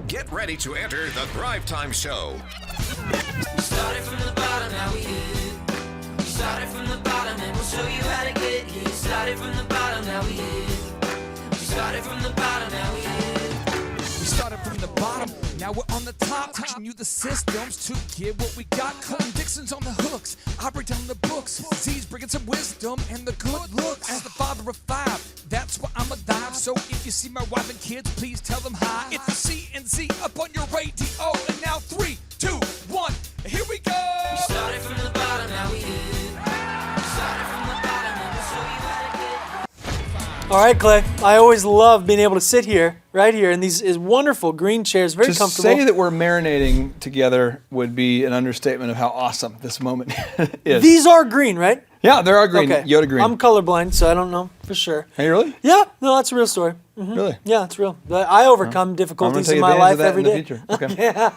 Get ready to enter the Thrive Time Show. We started from the bottom, now we here. We started from the bottom and we'll show you how to get here. Started from the bottom, now we here. We started from the bottom, now we here. We started from the bottom, now we're on the top. Teaching you the systems to get what we got. Colton Dixon's on the hooks, I break down the books. Z's bringing some wisdom and the good looks. As the father of five, that's why I'm alive. So if you see my wife and kids, please tell them hi. It's the C&Z up on your radio. And now 3, 2, 1, here we go. We started from the bottom, now we here. We started from the bottom and we'll show you how to get. All right, Clay. I always love being able to sit here, right here, in these wonderful green chairs, very to comfortable. say that we're marinating together would be an understatement of how awesome this moment is. These are green, right? Yeah, they are green. Okay. Yoda green. I'm colorblind, so I don't know for sure. Hey, really? Yeah, no, that's a real story. Mm-hmm. Really? Yeah, it's real. But I overcome difficulties in my life every day. Okay.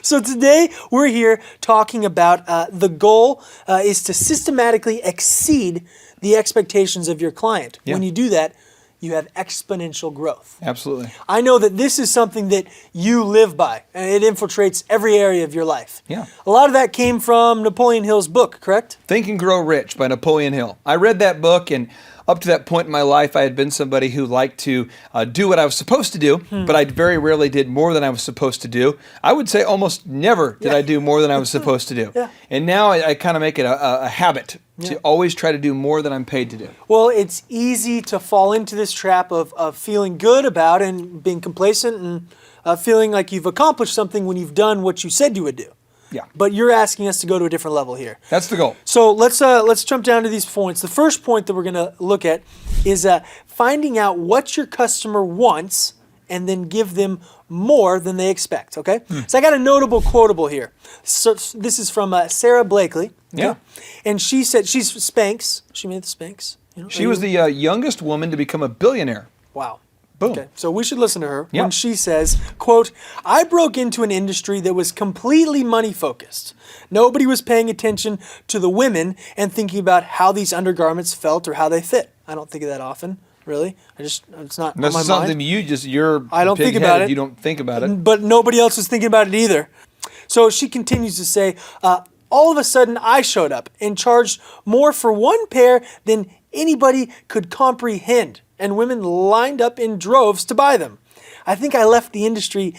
So today we're here talking about the goal is to systematically exceed the expectations of your client. Yeah. When you do that, you have exponential growth. Absolutely. I know that this is something that you live by, and it infiltrates every area of your life. Yeah. A lot of that came from Napoleon Hill's book, correct? Think and Grow Rich by Napoleon Hill. I read that book, and up to that point in my life, I had been somebody who liked to do what I was supposed to do, but I very rarely did more than I was supposed to do. I would say almost never did I do more than I was supposed to do. Yeah. And now I kind of make it a habit to always try to do more than I'm paid to do. Well, it's easy to fall into this trap of feeling good about and being complacent and feeling like you've accomplished something when you've done what you said you would do. Yeah. But you're asking us to go to a different level here. That's the goal. So let's jump down to these points. The first point that we're going to look at is finding out what your customer wants and then give them more than they expect, okay? So I got a notable quotable here. So this is from Sarah Blakely. Okay? Yeah. And she said, she's Spanx. She made the Spanx. You know, She was the youngest woman to become a billionaire. Wow. Boom. Okay, so we should listen to her Yeah. when she says, quote, I broke into an industry that was completely money focused. Nobody was paying attention to the women and thinking about how these undergarments felt or how they fit. I don't think of that often, really. It's not on That's my something mind. you're I don't think about it. You don't think about it. But nobody else was thinking about it either. So she continues to say, all of a sudden I showed up and charged more for one pair than anybody could comprehend. And women lined up in droves to buy them. I think I left the industry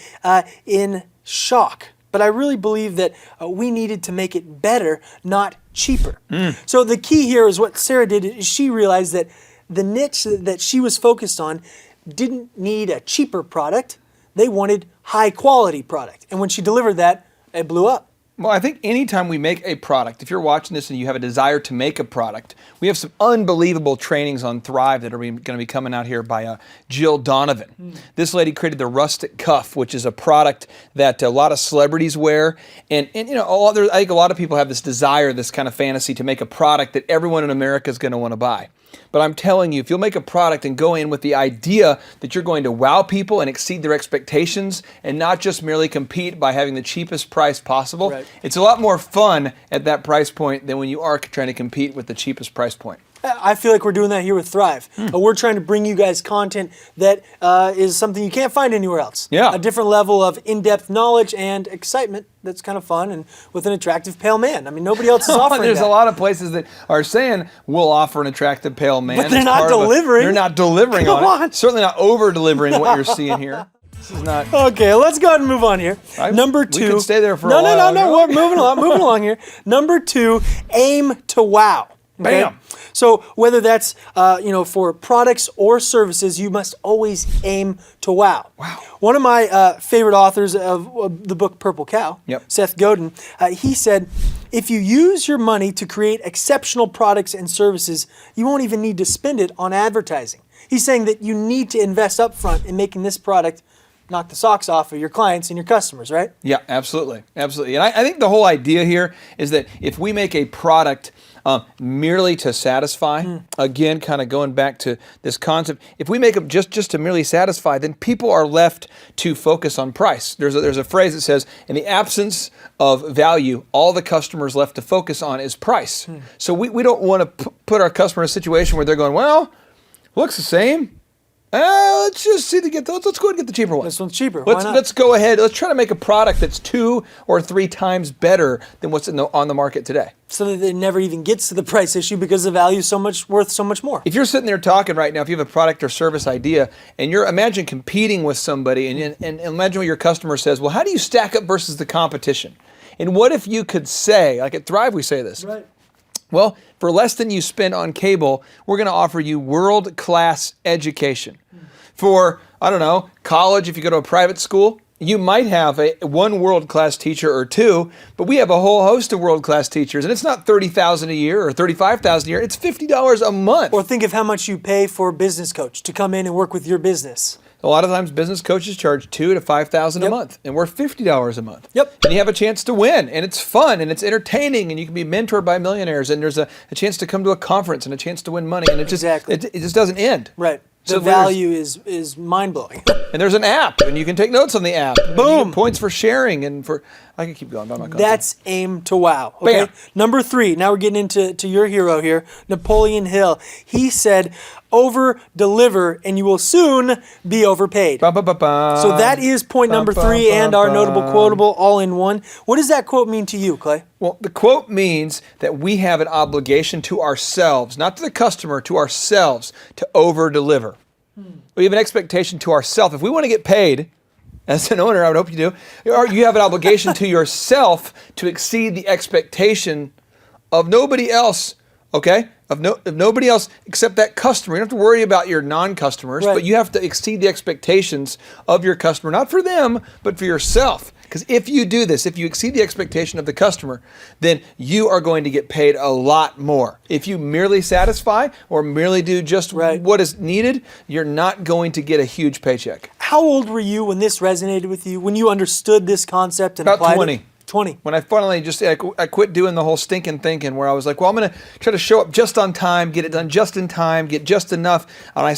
in shock, but I really believe that we needed to make it better, not cheaper. So the key here is what Sarah did is she realized that the niche that she was focused on didn't need a cheaper product. They wanted high quality product. And when she delivered that, it blew up. Well, I think anytime we make a product, if you're watching this and you have a desire to make a product, we have some unbelievable trainings on Thrive that are going to be coming out here by Jill Donovan. This lady created the Rustic Cuff, which is a product that a lot of celebrities wear. And you know, I think a lot of people have this desire, this kind of fantasy to make a product that everyone in America is going to want to buy. But I'm telling you, if you'll make a product and go in with the idea that you're going to wow people and exceed their expectations and not just merely compete by having the cheapest price possible, Right. It's a lot more fun at that price point than when you are trying to compete with the cheapest price point. I feel like we're doing that here with Thrive. We're trying to bring you guys content that is something you can't find anywhere else. Yeah. A different level of in-depth knowledge and excitement that's kind of fun and with an attractive pale man. I mean, nobody else is offering There's that. a lot of places that are saying we'll offer an attractive pale man. But they're as not part of delivering. They're not delivering Come on on. it. Certainly not over-delivering what you're seeing here. This is not... Okay, let's go ahead and move on here. Number 2. We can stay there for no, a while. No, we're moving along here. Number 2, aim to wow. Okay? Bam. So whether that's for products or services, you must always aim to wow. Wow. One of my favorite authors of the book Purple Cow, Yep. Seth Godin, he said, if you use your money to create exceptional products and services, you won't even need to spend it on advertising. He's saying that you need to invest up front in making this product knock the socks off of your clients and your customers, right? Yeah, absolutely. Absolutely. And I think the whole idea here is that if we make a product merely to satisfy, again, kind of going back to this concept, if we make them just to merely satisfy, then people are left to focus on price. There's a phrase that says, in the absence of value, all the customer's left to focus on is price. So we don't want to put our customer in a situation where they're going, well, looks the same. Let's just see let's go ahead and get the cheaper one. This one's cheaper. Why not? Let's go ahead. Let's try to make a product that's 2 or 3 times better than what's on the market today. So that it never even gets to the price issue because the value is worth so much more. If you're sitting there talking right now, if you have a product or service idea, and imagine competing with somebody, and imagine what your customer says, well, how do you stack up versus the competition? And what if you could say, like at Thrive, we say this. Right. Well, for less than you spend on cable, we're going to offer you world-class education. For, I don't know, college, if you go to a private school, you might have one world-class teacher or 2, but we have a whole host of world-class teachers, and it's not $30,000 a year or $35,000 a year. It's $50 a month. Or think of how much you pay for a business coach to come in and work with your business. A lot of times, business coaches charge $2,000 to $5,000 a month, and we're $50 a month. Yep. And you have a chance to win, and it's fun, and it's entertaining, and you can be mentored by millionaires, and there's a chance to come to a conference and a chance to win money, and it just doesn't end. Right. The So value is mind-blowing. And there's an app, and you can take notes on the app. And Boom. you get points for sharing, and I can keep going, but I'm not going That's aim to wow. Okay. Bam. Number 3. Now we're getting into your hero here, Napoleon Hill. He said, "Over-deliver, and you will soon be overpaid." So that is point number 3 and our notable quotable all in one. What does that quote mean to you, Clay? Well, the quote means that we have an obligation to ourselves, not to the customer, to ourselves, to over-deliver. We have an expectation to ourselves. If we want to get paid, as an owner, I would hope you do, you have an obligation to yourself to exceed the expectation of nobody else, okay? Of nobody else except that customer. You don't have to worry about your non-customers, Right. but you have to exceed the expectations of your customer, not for them, but for yourself. Because if you do this, if you exceed the expectation of the customer, then you are going to get paid a lot more. If you merely satisfy or merely do just what is needed, you're not going to get a huge paycheck. How old were you when this resonated with you, when you understood this concept and About applied 20. it? 20. When I finally I quit doing the whole stinking thinking where I was like, well, I'm going to try to show up just on time, get it done just in time, get just enough. And I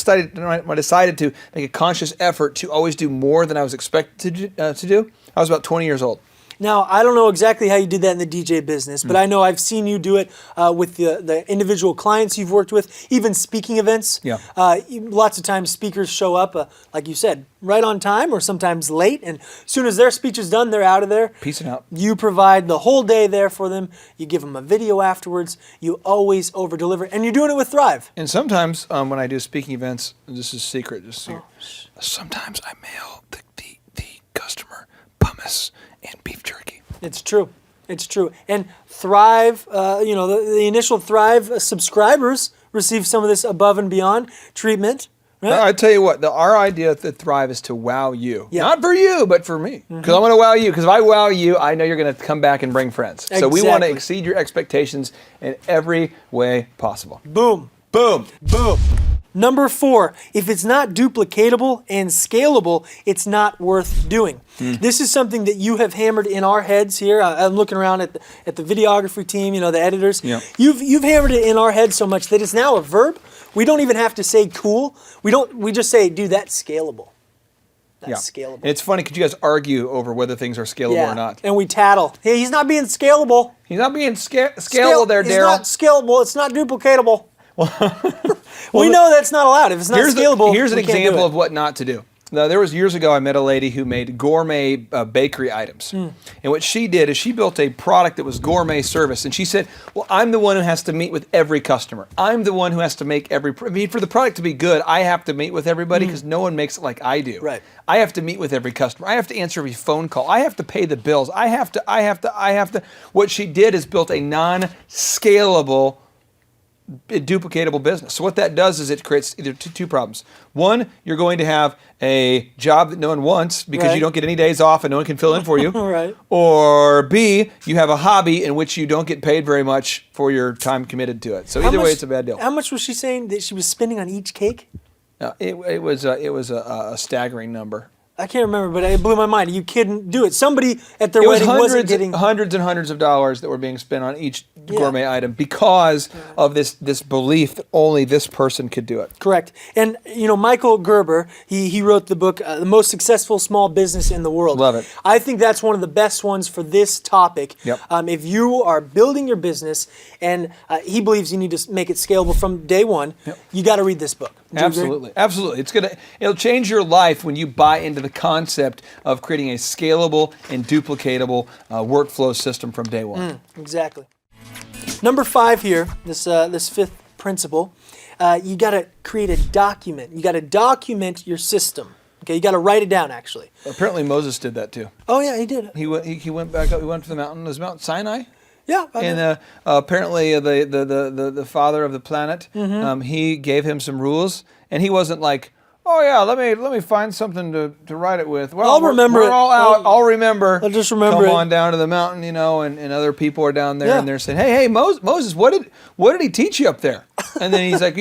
decided to make a conscious effort to always do more than I was expected to do. I was about 20 years old. Now, I don't know exactly how you did that in the DJ business, but I know I've seen you do it with the individual clients you've worked with, even speaking events. Yeah. Lots of times speakers show up, like you said, right on time or sometimes late, and as soon as their speech is done, they're out of there. Peacing out. You provide the whole day there for them. You give them a video afterwards. You always over-deliver, and you're doing it with Thrive. And sometimes when I do speaking events, this is secret, sometimes I mail the customer hummus and beef jerky. It's true. It's true. And Thrive, the initial Thrive subscribers receive some of this above and beyond treatment. Right? I tell you what, our idea at Thrive is to wow you. Yeah. Not for you, but for me. Because I want to wow you. Because if I wow you, I know you're going to come back and bring friends. So we want to exceed your expectations in every way possible. Boom. Boom. Boom. Number 4, if it's not duplicatable and scalable, it's not worth doing. This is something that you have hammered in our heads here. I'm looking around at the videography team, the editors. Yeah. You've hammered it in our heads so much that it's now a verb. We don't even have to say cool. We just say, dude, that's scalable. That's scalable. And it's funny because you guys argue over whether things are scalable or not. And we tattle. Hey, he's not being scalable. He's not being scalable there, Daryl. It's not scalable. It's not duplicatable. We know that's not allowed. If it's not scalable, here's an we can't do example it. of what not to do. Now, there was years ago, I met a lady who made gourmet bakery items. And what she did is she built a product that was gourmet service. And she said, well, I'm the one who has to meet with every customer. I'm the one who has to make for the product to be good, I have to meet with everybody because no one makes it like I do. Right. I have to meet with every customer. I have to answer every phone call. I have to pay the bills. I have to. What she did is built a non-scalable duplicatable business. So what that does is it creates either two problems. One, you're going to have a job that no one wants because you don't get any days off and no one can fill in for you. Right. Or B, you have a hobby in which you don't get paid very much for your time committed to it. So either way, it's a bad deal. How much was she saying that she was spending on each cake? It was a staggering number. I can't remember, but it blew my mind. You couldn't do it. Somebody at their wedding wasn't getting hundreds and hundreds of dollars that were being spent on each gourmet item because of this belief that only this person could do it. Correct. And Michael Gerber, he wrote the book, The Most Successful Small Business in the World. Love it. I think that's one of the best ones for this topic. Yep. If you are building your business and he believes you need to make it scalable from day one, you got to read this book. Would you agree? Absolutely, absolutely. It'll change your life when you buy into the concept of creating a scalable and duplicatable workflow system from day one. Exactly. Number 5 here, this fifth principle, you got to create a document. You got to document your system. Okay, you got to write it down, actually. Apparently Moses did that too. Oh yeah, he did. He went back up. He went to the mountain. It was Mount Sinai. Yeah. And apparently the father of the planet, he gave him some rules, and he wasn't like, oh yeah, let me find something to write it with. Well, I'll remember we're it. all out. I'll remember. I'll just remember Come it. on down to the mountain, and other people are down there, Yeah. and they're saying, hey, Moses, what did he teach you up there? And then he's like,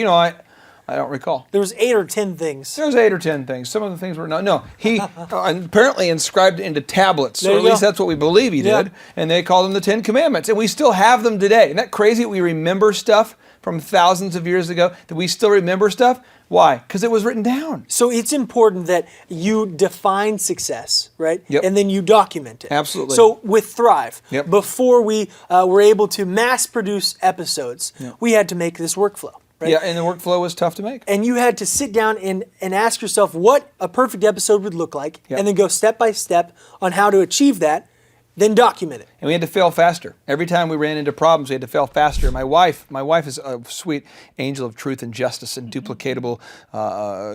I don't recall. There was 8 or 10 things. There was 8 or 10 things. Some of the things were no. He apparently inscribed it into tablets, There or you at least go. that's what we believe he Yeah. did. And they called them the 10 Commandments, and we still have them today. Isn't that crazy? We remember stuff from thousands of years ago. That we still remember stuff. Why? Because it was written down. So it's important that you define success, right? Yep. And then you document it. Absolutely. So with Thrive, Yep. before we were able to mass produce episodes, we had to make this workflow, right? Yeah, and the workflow was tough to make. And you had to sit down and ask yourself what a perfect episode would look like, Yep. and then go step by step on how to achieve that, then document it. And we had to fail faster. Every time we ran into problems, we had to fail faster. My wife is a sweet angel of truth and justice and duplicatable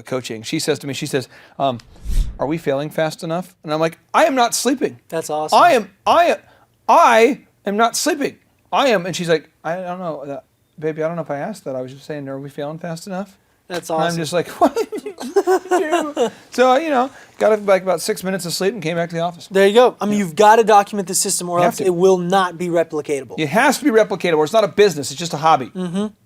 coaching. She says to me, are we failing fast enough? And I'm like, I am not sleeping. That's awesome. I am not sleeping. I am. And she's like, I don't know, baby, I don't know if I asked that. I was just saying, are we failing fast enough? That's And awesome. I'm just like, what did you do? So, got like about 6 minutes of sleep and came back to the office. There you go. I mean, you've got to document the system, or You else have to. it will not be replicatable. It has to be replicatable. It's not a business. It's just a hobby.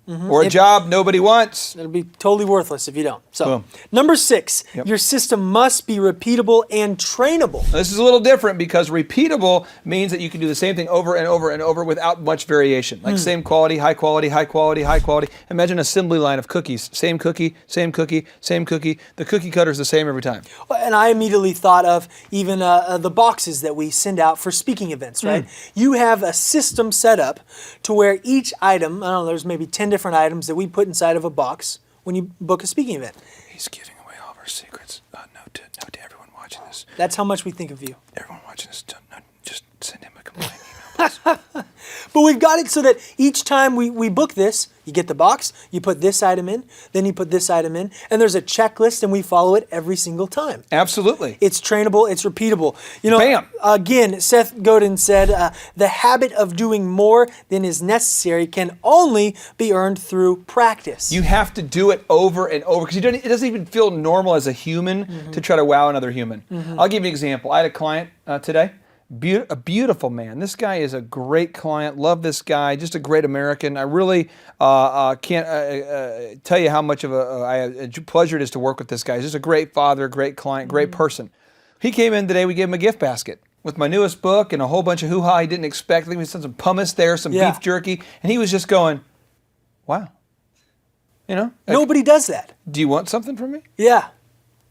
Or a job nobody wants. It'll be totally worthless if you don't. So, Boom. number 6, Yep. your system must be repeatable and trainable. Now, this is a little different because repeatable means that you can do the same thing over and over and over without much variation. Like same quality, high quality, high quality, high quality. Imagine an assembly line of cookies. Same cookie, same cookie, same cookie. The cookie cutter is the same every time. And I immediately thought of even the boxes that we send out for speaking events, right? You have a system set up to where each item, I don't know, there's maybe 10 different items that we put inside of a box when you book a speaking event. He's giving away all of our secrets. Note to everyone watching this. That's how much we think of you. Everyone watching this, just send him a complaint email, please. But we've got it so that each time we book this, you get the box, you put this item in, then you put this item in, and there's a checklist, and we follow it every single time. Absolutely. It's trainable, it's repeatable. Bam. Again, Seth Godin said, the habit of doing more than is necessary can only be earned through practice. You have to do it over and over because it doesn't even feel normal as a human to try to wow another human. I'll give you an example. I had a client today, a beautiful man. This guy is a great client. Love this guy. Just a great American. I really can't tell you how much of a pleasure it is to work with this guy. He's just a great father, great client, great person. He came in today. We gave him a gift basket with my newest book and a whole bunch of hoo-ha he didn't expect. I think we sent some pumice there, some beef jerky, and he was just going, wow. Like, Nobody does that. do you want something from me? Yeah.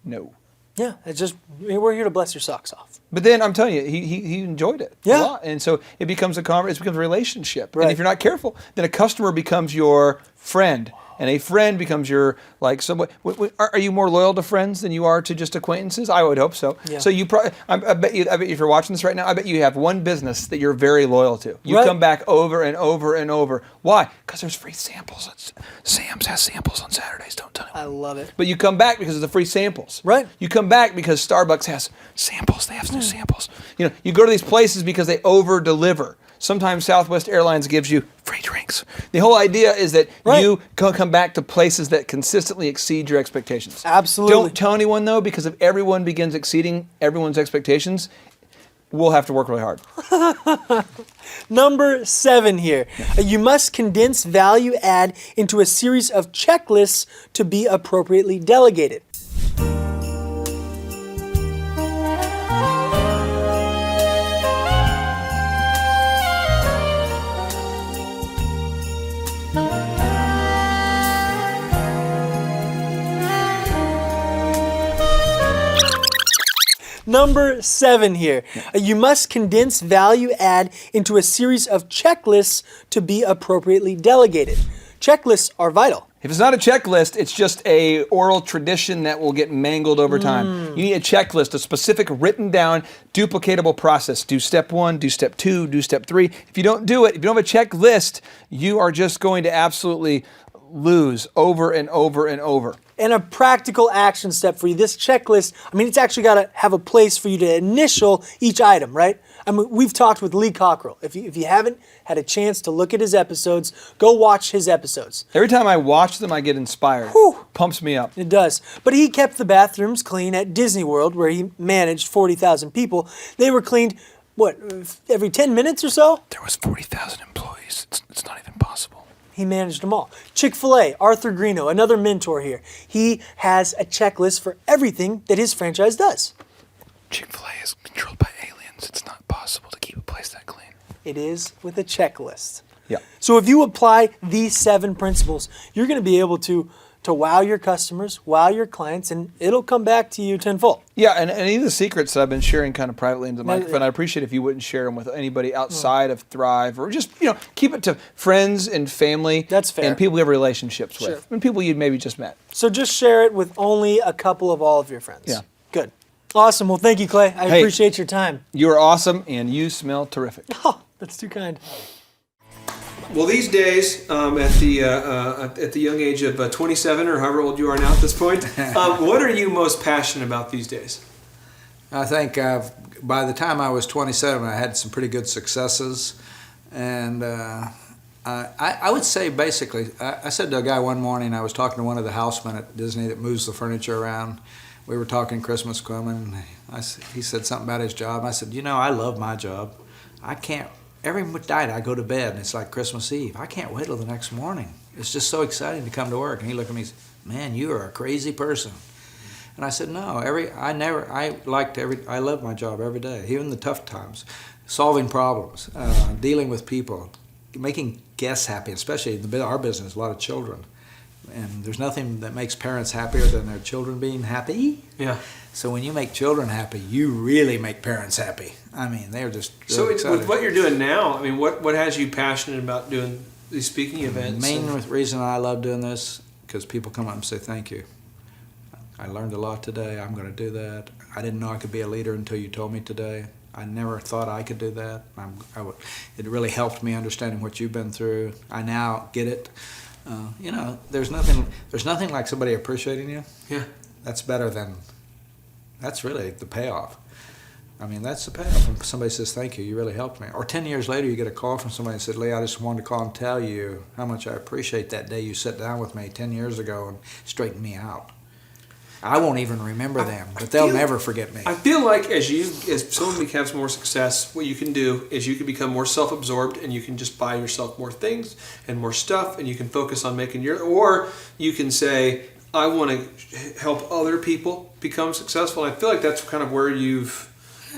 No. Yeah. It's just, we're here to bless your socks off. But then I'm telling you, he enjoyed it a Yeah. lot. And so it becomes it becomes a relationship. Right. And if you're not careful, then a customer becomes your friend. And a friend becomes your, like, somebody. Are you more loyal to friends than you are to just acquaintances? I would hope so. Yeah. So you probably, I bet if you're watching this right now, I bet you have one business that you're very loyal to. You Right. come back over and over and over. Why? Because there's free samples. Sam's has samples on Saturdays. Don't tell anyone. I love it. But you come back because of the free samples. Right. You come back because Starbucks has samples. They have new samples. You go to these places because they over-deliver. Sometimes Southwest Airlines gives you free drinks. The whole idea is that Right. you come back to places that consistently exceed your expectations. Absolutely. Don't tell anyone, though, because if everyone begins exceeding everyone's expectations, we'll have to work really hard. Number 7 here. You must condense value add into a series of checklists to be appropriately delegated. Number 7 here. You must condense value add into a series of checklists to be appropriately delegated. checklists are vital. If it's not a checklist, it's just a oral tradition that will get mangled over time. You need a checklist, a specific written down, duplicatable process. Do step 1, do step 2, do step 3. If you don't do it, if you don't have a checklist, you are just going to absolutely lose over and over and over. And a practical action step for you. This checklist, I mean, it's actually got to have a place for you to initial each item, right? I mean, we've talked with Lee Cockerell. If you haven't had a chance to look at his episodes, go watch his episodes. Every time I watch them, I get inspired. Whew. Pumps me up. It does. But he kept the bathrooms clean at Disney World, where he managed 40,000 people. They were cleaned, what, every 10 minutes or so? There was 40,000 employees. It's not even possible. He managed them all. Chick-fil-A, Arthur Greeno, another mentor here. He has a checklist for everything that his franchise does. Chick-fil-A is controlled by aliens. It's not possible to keep a place that clean. It is with a checklist. Yeah. So if you apply these 7 principles, you're going to be able to wow your customers, wow your clients, and it'll come back to you tenfold. Yeah, and any of the secrets that I've been sharing kind of privately into the microphone, I appreciate if you wouldn't share them with anybody outside of Thrive, or just, keep it to friends and family. That's fair. And people you have relationships Sure. with, and people you'd maybe just met. So just share it with only a couple of all of your friends. Yeah. Good. Awesome. Well, thank you, Clay. I Hey. appreciate your time. You are awesome, and you smell terrific. Oh, that's too kind. Well, these days, at the young age of 27 or however old you are now at this point, what are you most passionate about these days? I think by the time I was 27, I had some pretty good successes. And I would say basically, I said to a guy one morning, I was talking to one of the housemen at Disney that moves the furniture around. We were talking Christmas coming. He said something about his job. I said, I love my job. I can't. Every night I go to bed and it's like Christmas Eve. I can't wait till the next morning. It's just so exciting to come to work. And he looked at me and said, "Man, you are a crazy person." And I said, "No, I love my job every day, even the tough times, solving problems, dealing with people, making guests happy, especially in our business, a lot of children. And there's nothing that makes parents happier than their children being happy. Yeah. So when you make children happy, you really make parents happy. I mean, they're just really So excited. with what you're doing now, I mean, what has you passionate about doing these speaking events? The main reason I love doing this, because people come up and say, "Thank you. I learned a lot today. I'm going to do that. I didn't know I could be a leader until you told me today. I never thought I could do that. It really helped me understanding what you've been through. I now get it." There's nothing like somebody appreciating you. Yeah. That's really the payoff. I mean, that's the payoff. When somebody says, "Thank you, you really helped me." Or 10 years later, you get a call from somebody and said, "Lee, I just wanted to call and tell you how much I appreciate that day you sat down with me 10 years ago and straightened me out." I won't even remember them, but they'll never forget me. I feel like as someone becomes more success, what you can do is you can become more self-absorbed and you can just buy yourself more things and more stuff, and you can focus on making or you can say, "I want to help other people become successful." And I feel like that's kind of where you've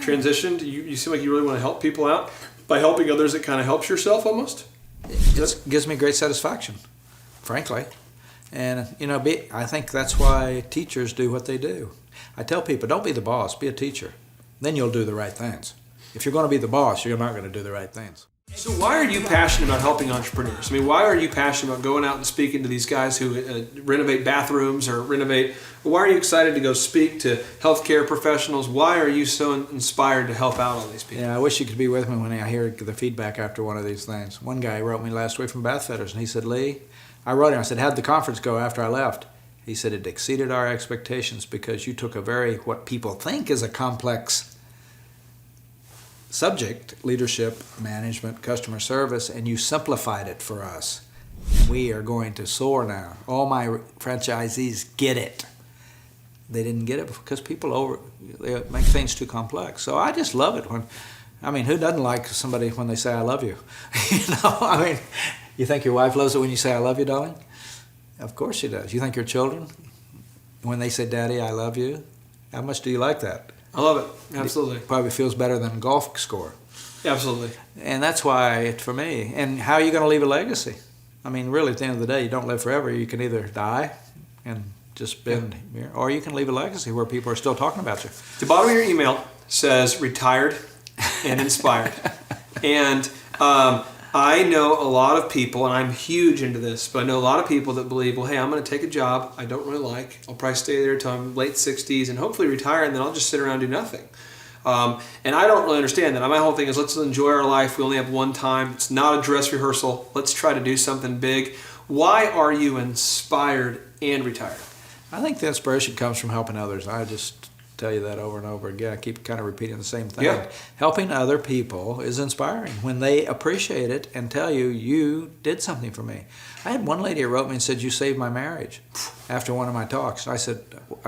transitioned. You seem like you really want to help people out. By helping others, it kind of helps yourself almost. It gives me great satisfaction, frankly. And, I think that's why teachers do what they do. I tell people, don't be the boss, be a teacher. Then you'll do the right things. If you're going to be the boss, you're not going to do the right things. So why are you passionate about helping entrepreneurs? I mean, why are you passionate about going out and speaking to these guys who renovate bathrooms or why are you excited to go speak to healthcare professionals? Why are you so inspired to help out all these people? Yeah, I wish you could be with me when I hear the feedback after one of these things. One guy wrote me last week from Bath Fitters, and he said, "Lee," I wrote him, I said, "How'd the conference go after I left?" He said, "It exceeded our expectations because you took what people think is a complex subject, leadership, management, customer service, and you simplified it for us. We are going to soar now. All my franchisees get it." They didn't get it because they make things too complex. So I just love it who doesn't like somebody when they say, "I love you"? You think your wife loves it when you say, "I love you, darling"? Of course she does. You think your children, when they say, "Daddy, I love you"? How much do you like that? I love it. Absolutely. It probably feels better than a golf score. Absolutely. And that's why, for me, and how are you going to leave a legacy? I mean, really, at the end of the day, you don't live forever. You can either die and just bend here, or you can leave a legacy where people are still talking about you. The bottom of your email says "retired and inspired," and I know a lot of people, and I'm huge into this, but I know a lot of people that believe, well, hey, I'm going to take a job I don't really like. I'll probably stay there until I'm late 60s and hopefully retire, and then I'll just sit around and do nothing. And I don't really understand that. My whole thing is, let's enjoy our life. We only have one time. It's not a dress rehearsal. Let's try to do something big. Why are you inspired and retired? I think the inspiration comes from helping others. I just tell you that over and over again. I keep kind of repeating the same thing. Yeah. Helping other people is inspiring when they appreciate it and tell you, you did something for me. I had one lady who wrote me and said, you saved my marriage after one of my talks. I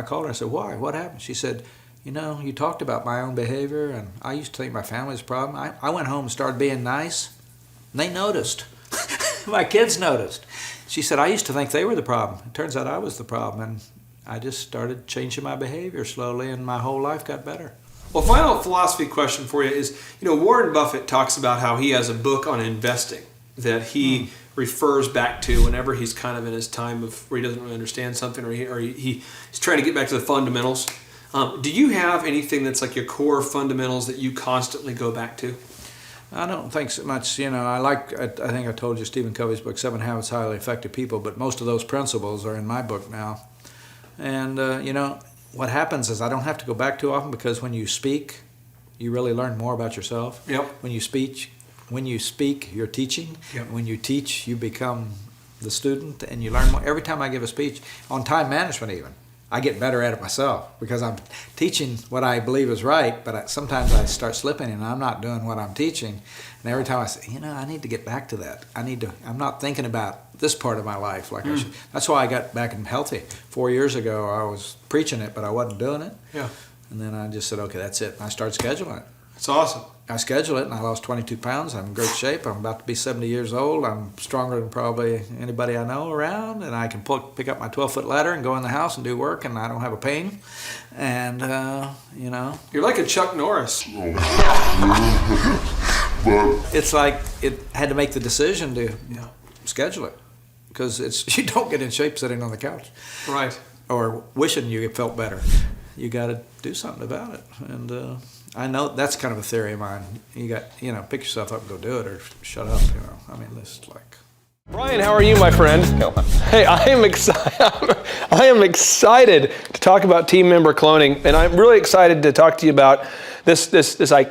called her, I said, why? What happened? She said, you know, you talked about my own behavior, and I used to think my family was a problem. I went home and started being nice, and they noticed. My kids noticed. She said, I used to think they were the problem. It turns out I was the problem, and I just started changing my behavior slowly, and my whole life got better. Well, final philosophy question for you is, Warren Buffett talks about how he has a book on investing that he refers back to whenever he's kind of in his time of where he doesn't really understand something, or he's trying to get back to the fundamentals. Do you have anything that's like your core fundamentals that you constantly go back to? I don't think so much. I think I told you Stephen Covey's book, 7 Habits of Highly Effective People, but most of those principles are in my book now. And, what happens is I don't have to go back too often, because when you speak, you really learn more about yourself. Yep. When you speak, you're teaching. Yep. When you teach, you become the student, and you learn more. Every time I give a speech, on time management even, I get better at it myself, because I'm teaching what I believe is right, but sometimes I start slipping and I'm not doing what I'm teaching. And every time I say, I need to get back to that. I'm not thinking about this part of my life like I should. That's why I got back and healthy. 4 years ago, I was preaching it, but I wasn't doing it. Yeah. And then I just said, okay, that's it. And I started scheduling it. It's awesome. I scheduled it, and I lost 22 pounds. I'm in great shape. I'm about to be 70 years old. I'm stronger than probably anybody I know around, and I can pick up my 12-foot ladder and go in the house and do work, and I don't have a pain. And, You're like a Chuck Norris. It's like it had to make the decision to schedule it, because you don't get in shape sitting on the couch. Right. Or wishing you felt better. You got to do something about it. And I know that's kind of a theory of mine. You got, pick yourself up and go do it, or shut up, it's like. Brian, how are you, my friend? Hey, I am excited. I am excited to talk about team member cloning, and I'm really excited to talk to you about this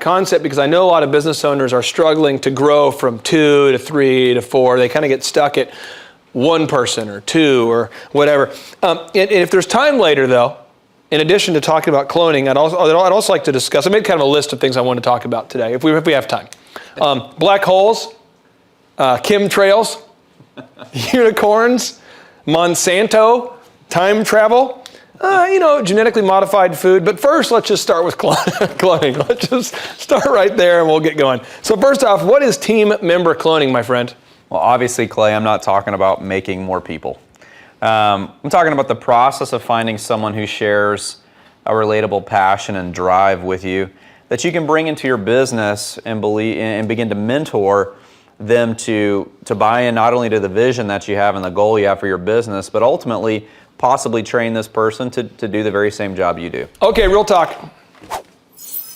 concept, because I know a lot of business owners are struggling to grow from 2 to 3 to 4. They kind of get stuck at 1 person or 2 or whatever. And if there's time later, though, in addition to talking about cloning, I'd also like to discuss. I made kind of a list of things I want to talk about today, if we have time. Black holes, chemtrails, unicorns, Monsanto, time travel, genetically modified food. But first, let's just start with cloning. Let's just start right there, and we'll get going. So first off, what is team member cloning, my friend? Well, obviously, Clay, I'm not talking about making more people. I'm talking about the process of finding someone who shares a relatable passion and drive with you that you can bring into your business and begin to mentor them to buy in not only to the vision that you have and the goal you have for your business, but ultimately possibly train this person to do the very same job you do. Okay, real talk.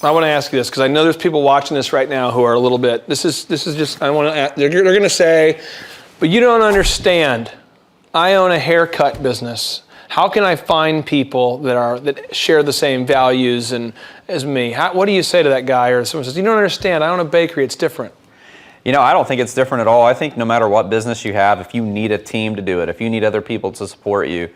I want to ask you this, because I know there's people watching this right now who are a little bit, this is just, I want to, they're going to say, but you don't understand. I own a haircut business. How can I find people that share the same values as me? What do you say to that guy? Or someone says, you don't understand, I own a bakery, it's different. I don't think it's different at all. I think no matter what business you have, if you need a team to do it, if you need other people to support you,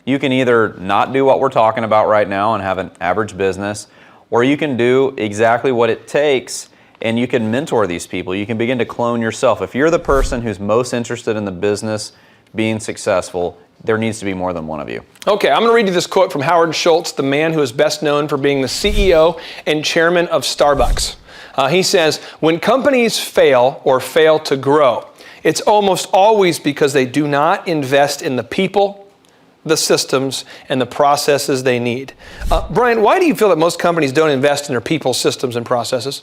you can either not do what we're talking about right now and have an average business, or you can do exactly what it takes and you can mentor these people. You can begin to clone yourself. If you're the person who's most interested in the business being successful, there needs to be more than one of you. Okay, I'm going to read you this quote from Howard Schultz, the man who is best known for being the CEO and chairman of Starbucks. He says, when companies fail or fail to grow, it's almost always because they do not invest in the people, the systems, and the processes they need. Brian, why do you feel that most companies don't invest in their people, systems, and processes?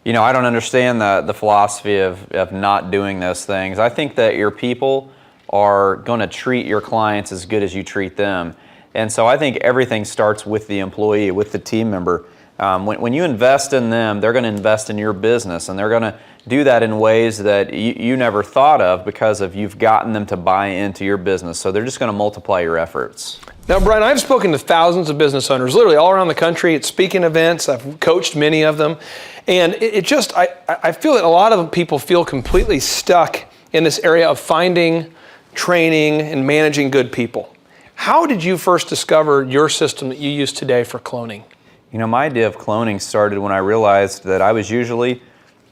I don't understand the philosophy of not doing those things. I think that your people are going to treat your clients as good as you treat them. And so I think everything starts with the employee, with the team member. When you invest in them, they're going to invest in your business, and they're going to do that in ways that you never thought of because of you've gotten them to buy into your business. So they're just going to multiply your efforts. Now, Brian, I've spoken to thousands of business owners, literally all around the country at speaking events. I've coached many of them. And I feel that a lot of people feel completely stuck in this area of finding, training, and managing good people. How did you first discover your system that you use today for cloning? You know, my idea of cloning started when I realized that I was usually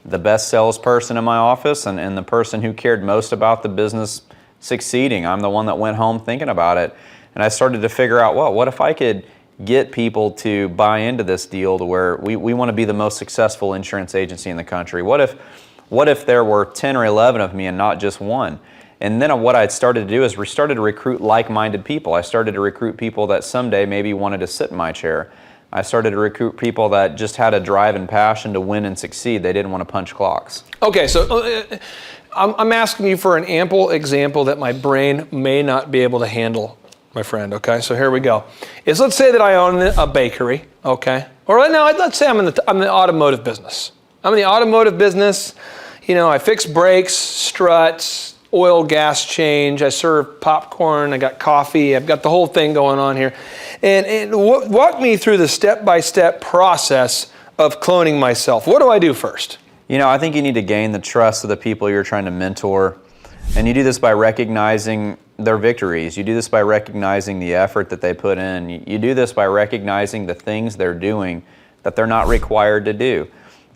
the best salesperson in my office and the person who cared most about the business succeeding. I'm the one that went home thinking about it. And I started to figure out, well, what if I could get people to buy into this deal to where we want to be the most successful insurance agency in the country? What if there were 10 or 11 of me and not just one? And then what I started to do is we started to recruit like-minded people. I started to recruit people that someday maybe wanted to sit in my chair. I started to recruit people that just had a drive and passion to win and succeed. They didn't want to punch clocks. Okay, so I'm asking you for an ample example that my brain may not be able to handle, my friend, okay? So here we go. Let's say that I own a bakery, okay? Or let's say I'm in the automotive business. I'm in the automotive business. You know, I fix brakes, struts, oil, gas change. I serve popcorn. I got coffee. I've got the whole thing going on here. And walk me through the step-by-step process of cloning myself. What do I do first? You know, I think you need to gain the trust of the people you're trying to mentor. And you do this by recognizing their victories. You do this by recognizing the effort that they put in. You do this by recognizing the things they're doing that they're not required to do.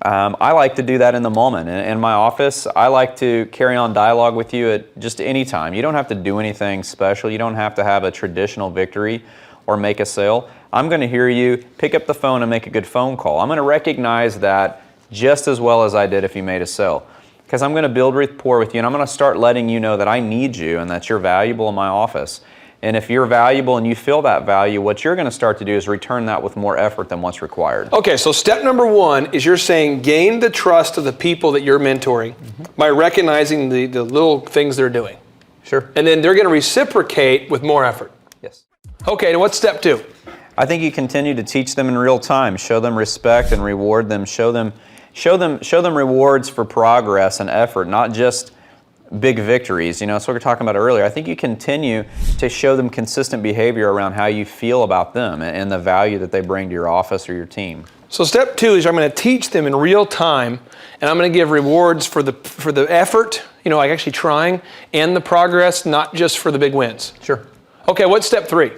I like to do that in the moment. In my office, I like to carry on dialogue with you at just any time. You don't have to do anything special. You don't have to have a traditional victory or make a sale. I'm going to hear you pick up the phone and make a good phone call. I'm going to recognize that just as well as I did if you made a sale. Because I'm going to build rapport with you, and I'm going to start letting you know that I need you and that you're valuable in my office. And if you're valuable and you feel that value, what you're going to start to do is return that with more effort than what's required. Okay, so step number one is you're saying gain the trust of the people that you're mentoring by recognizing the little things they're doing. Sure. And then they're going to reciprocate with more effort. Yes. Okay, and what's step two? I think you continue to teach them in real time. Show them respect and reward them. Show them rewards for progress and effort, not just big victories. You know, that's what we were talking about earlier. I think you continue to show them consistent behavior around how you feel about them and the value that they bring to your office or your team. So step two is I'm going to teach them in real time, and I'm going to give rewards for the effort, you know, like actually trying, and the progress, not just for the big wins. Sure. Okay, what's step three?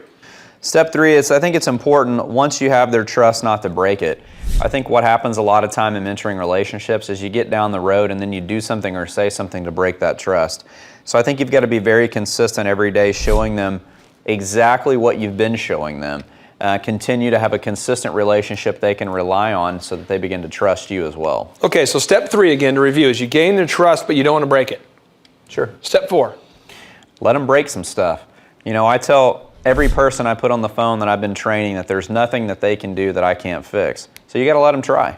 Step three is I think it's important once you have their trust not to break it. I think what happens a lot of time in mentoring relationships is you get down the road and then you do something or say something to break that trust. So I think you've got to be very consistent every day, showing them exactly what you've been showing them. Continue to have a consistent relationship they can rely on so that they begin to trust you as well. Okay, so step three again to review is you gain their trust, but you don't want to break it. Sure. Step four. Let them break some stuff. You know, I tell every person I put on the phone that I've been training that there's nothing that they can do that I can't fix. So you got to let them try.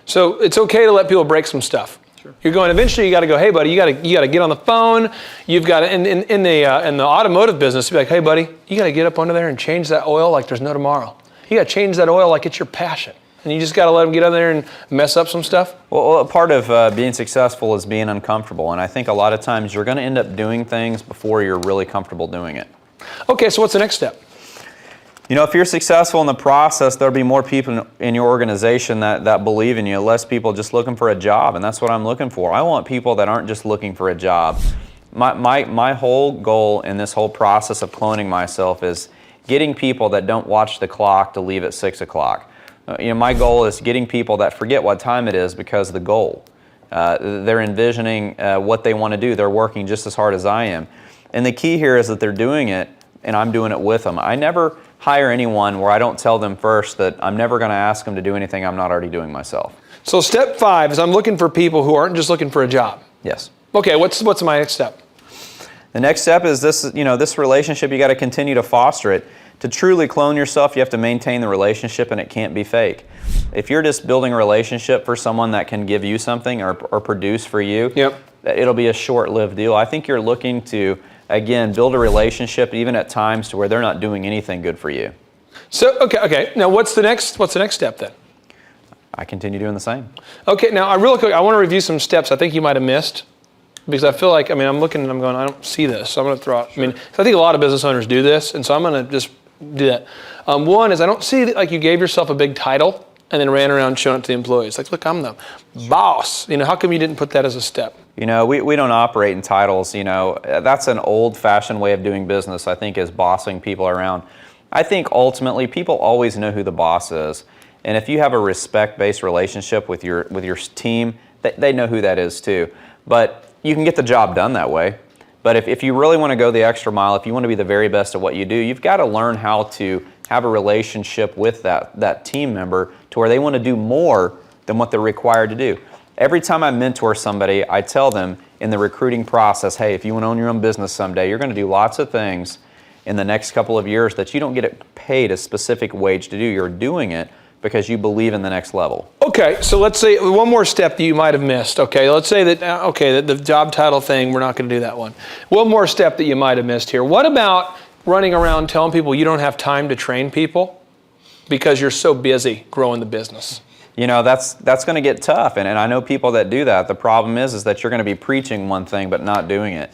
So it's okay to let people break some stuff. Sure. You're going. Eventually, you got to go. Hey, buddy, you got to get on the phone. You've got to in the automotive business. Be like, hey, buddy, you got to get up under there and change that oil like there's no tomorrow. You got to change that oil like it's your passion. And you just got to let them get on there and mess up some stuff. Well, a part of being successful is being uncomfortable, and I think a lot of times you're going to end up doing things before you're really comfortable doing it. Okay, so what's the next step? You know, if you're successful in the process, there'll be more people in your organization that believe in you, less people just looking for a job, and that's what I'm looking for. I want people that aren't just looking for a job. My whole goal in this whole process of cloning myself is getting people that don't watch the clock to leave at 6 o'clock. You know, my goal is getting people that forget what time it is because of the goal. They're envisioning what they want to do. They're working just as hard as I am. And the key here is that they're doing it, and I'm doing it with them. I never hire anyone where I don't tell them first that I'm never going to ask them to do anything I'm not already doing myself. So step 5 is I'm looking for people who aren't just looking for a job. Yes. Okay, what's my next step? The next step is this relationship, you got to continue to foster it. To truly clone yourself, you have to maintain the relationship, and it can't be fake. If you're just building a relationship for someone that can give you something or produce for you, it'll be a short-lived deal. I think you're looking to, again, build a relationship even at times to where they're not doing anything good for you. So okay. Now what's the next step then? I continue doing the same. Okay, now real quick, I want to review some steps I think you might have missed. Because I feel like, I'm looking and I'm going, I don't see this. So I'm going to throw out, I think a lot of business owners do this, and so I'm going to just do that. One is I don't see that, like, you gave yourself a big title and then ran around showing it to the employees. Like, look, I'm the boss. How come you didn't put that as a step? We don't operate in titles. That's an old-fashioned way of doing business, I think, is bossing people around. I think ultimately people always know who the boss is. And if you have a respect-based relationship with your team, they know who that is too. But you can get the job done that way. But if you really want to go the extra mile, if you want to be the very best at what you do, you've got to learn how to have a relationship with that team member to where they want to do more than what they're required to do. Every time I mentor somebody, I tell them in the recruiting process, hey, if you want to own your own business someday, you're going to do lots of things in the next couple of years that you don't get paid a specific wage to do. You're doing it because you believe in the next level. Okay, so let's say one more step that you might have missed. Okay, let's say that the job title thing, we're not going to do that one. One more step that you might have missed here. What about running around telling people you don't have time to train people because you're so busy growing the business? That's going to get tough, and I know people that do that. The problem is that you're going to be preaching one thing but not doing it.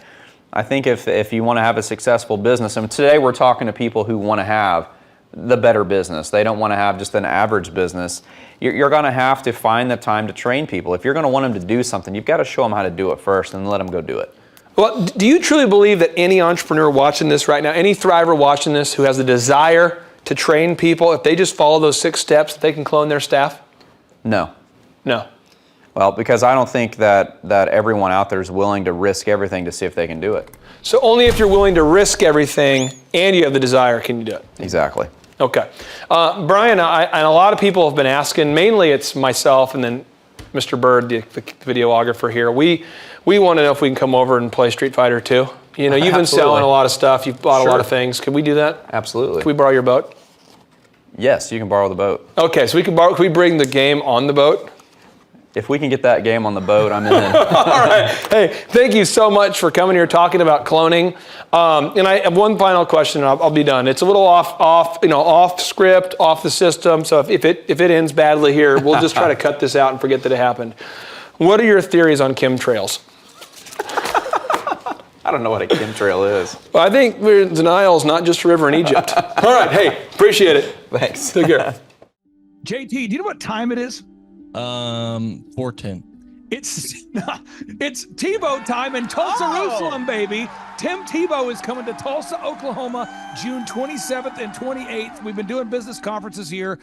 I think if you want to have a successful business, and today we're talking to people who want to have the better business. They don't want to have just an average business. You're going to have to find the time to train people. If you're going to want them to do something, you've got to show them how to do it first and let them go do it. Well, do you truly believe that any entrepreneur watching this right now, any thriver watching this who has the desire to train people, if they just follow those 6 steps, they can clone their staff? No. No. Well, because I don't think that everyone out there is willing to risk everything to see if they can do it. So only if you're willing to risk everything and you have the desire can you do it? Exactly. Okay. Brian, and a lot of people have been asking, mainly it's myself and then Mr. Bird, the videographer here. We want to know if we can come over and play Street Fighter 2. You've been selling a lot of stuff. You've bought a lot of things. Can we do that? Absolutely. Can we borrow your boat? Yes, you can borrow the boat. Okay, so can we bring the game on the boat? If we can get that game on the boat, I'm in. All right. Hey, thank you so much for coming here talking about cloning. And I have one final question, and I'll be done. It's a little off script, off the system. So if it ends badly here, we'll just try to cut this out and forget that it happened. What are your theories on chemtrails? I don't know what a chemtrail is. Well, I think denial is not just a river in Egypt. All right. Hey, appreciate it. Thanks. Take care. JT, do you know what time it is? 4:10. It's Tebow time in Tulsa, Jerusalem, baby. Tim Tebow is coming to Tulsa, Oklahoma, June 27th and 28th. We've been doing business conferences here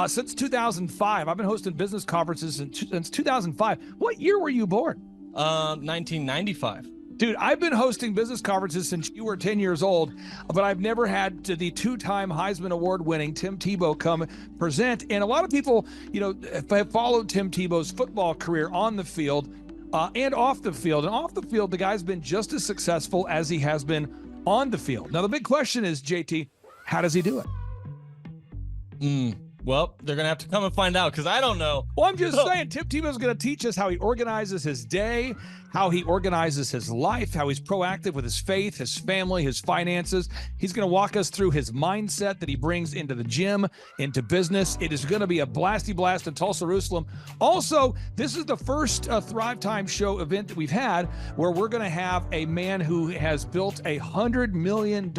since 2005. I've been hosting business conferences since 2005. What year were you born? 1995. Dude, I've been hosting business conferences since you were 10 years old, but I've never had the 2-time Heisman Award winning Tim Tebow come present. And a lot of people, have followed Tim Tebow's football career on the field and off the field. And off the field, the guy's been just as successful as he has been on the field. Now, the big question is, JT, how does he do it? Well, they're going to have to come and find out because I don't know. Well, I'm just saying, Tim Tebow's going to teach us how he organizes his day, how he organizes his life, how he's proactive with his faith, his family, his finances. He's going to walk us through his mindset that he brings into the gym, into business. It is going to be a blasty blast in Tulsa, Jerusalem. Also, this is the first Thrive Time Show event that we've had where we're going to have a man who has built a $100 million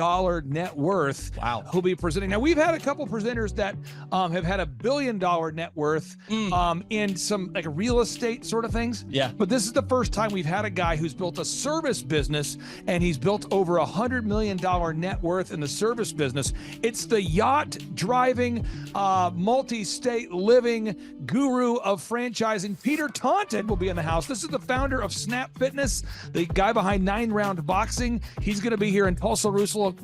net worth. Wow. Who'll be presenting. Now, we've had a couple presenters that have had $1 billion net worth in some like real estate sort of things. Yeah. But this is the first time we've had a guy who's built a service business and he's built over $100 million net worth in the service business. It's the yacht driving, multi-state living guru of franchising. Peter Taunton will be in the house. This is the founder of Snap Fitness, the guy behind 9 Round Boxing. He's going to be here in Tulsa, Jerusalem,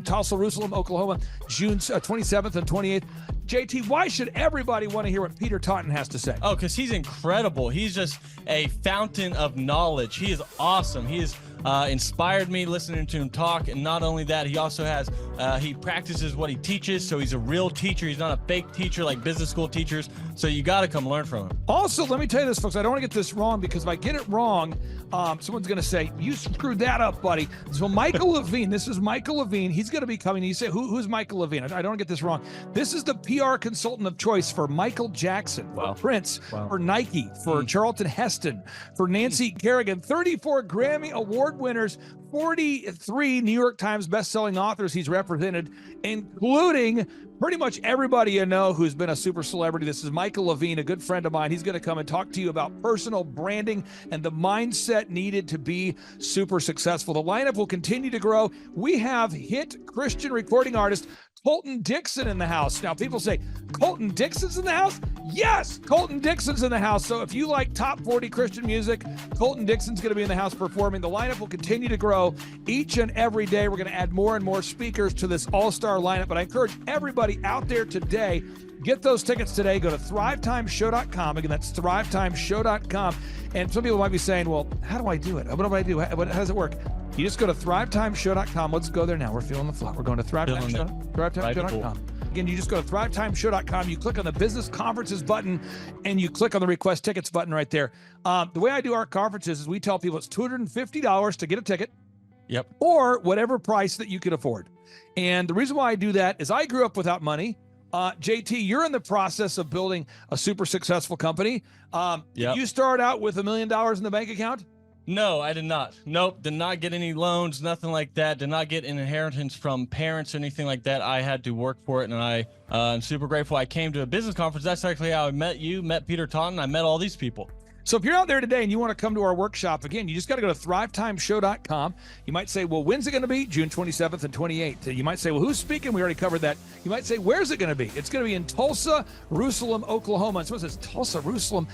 Oklahoma, June 27th and 28th. JT, why should everybody want to hear what Peter Taunton has to say? Oh, because he's incredible. He's just a fountain of knowledge. He is awesome. He is inspired me listening to him talk. And not only that, he also has, he practices what he teaches. So he's a real teacher. He's not a fake teacher like business school teachers. So you got to come learn from him. Also, let me tell you this, folks. I don't want to get this wrong, because if I get it wrong, someone's going to say, you screwed that up, buddy. So Michael Levine, this is Michael Levine. He's going to be coming. You say, who's Michael Levine? I don't want to get this wrong. This is the PR consultant of choice for Michael Jackson, for Prince, for Nike, for Charlton Heston, for Nancy Kerrigan, 34 Grammy Award winners, 43 New York Times best-selling authors he's represented, including pretty much everybody you know who's been a super celebrity. This is Michael Levine, a good friend of mine. He's going to come and talk to you about personal branding and the mindset needed to be super successful. The lineup will continue to grow. We have hit Christian recording artist Colton Dixon in the house. Now, people say, Colton Dixon's in the house? Yes, Colton Dixon's in the house. So if you like top 40 Christian music, Colton Dixon's going to be in the house performing. The lineup will continue to grow each and every day. We're going to add more and more speakers to this all-star lineup. But I encourage everybody out there today, get those tickets today. Go to thrivetimeshow.com. Again, that's thrivetimeshow.com. And some people might be saying, well, how do I do it? What do I do? How does it work? You just go to thrivetimeshow.com. Let's go there now. We're feeling the flow. We're going to thrivetimeshow.com. Again, you just go to thrivetimeshow.com. You click on the business conferences button, and you click on the request tickets button right there. The way I do our conferences is we tell people it's $250 to get a ticket. Yep. Or whatever price that you can afford. And the reason why I do that is I grew up without money. JT, you're in the process of building a super successful company. Did you start out with $1 million in the bank account? No, I did not. Nope, did not get any loans, nothing like that. Did not get an inheritance from parents or anything like that. I had to work for it, and I'm super grateful. I came to a business conference. That's actually how I met you, met Peter Taunton. I met all these people. So if you're out there today and you want to come to our workshop, again, you just got to go to thrivetimeshow.com. You might say, well, when's it going to be? June 27th and 28th. You might say, well, who's speaking? We already covered that. You might say, where's it going to be? It's going to be in Tulsa, Jerusalem, Oklahoma. And so it says Tulsa, Jerusalem.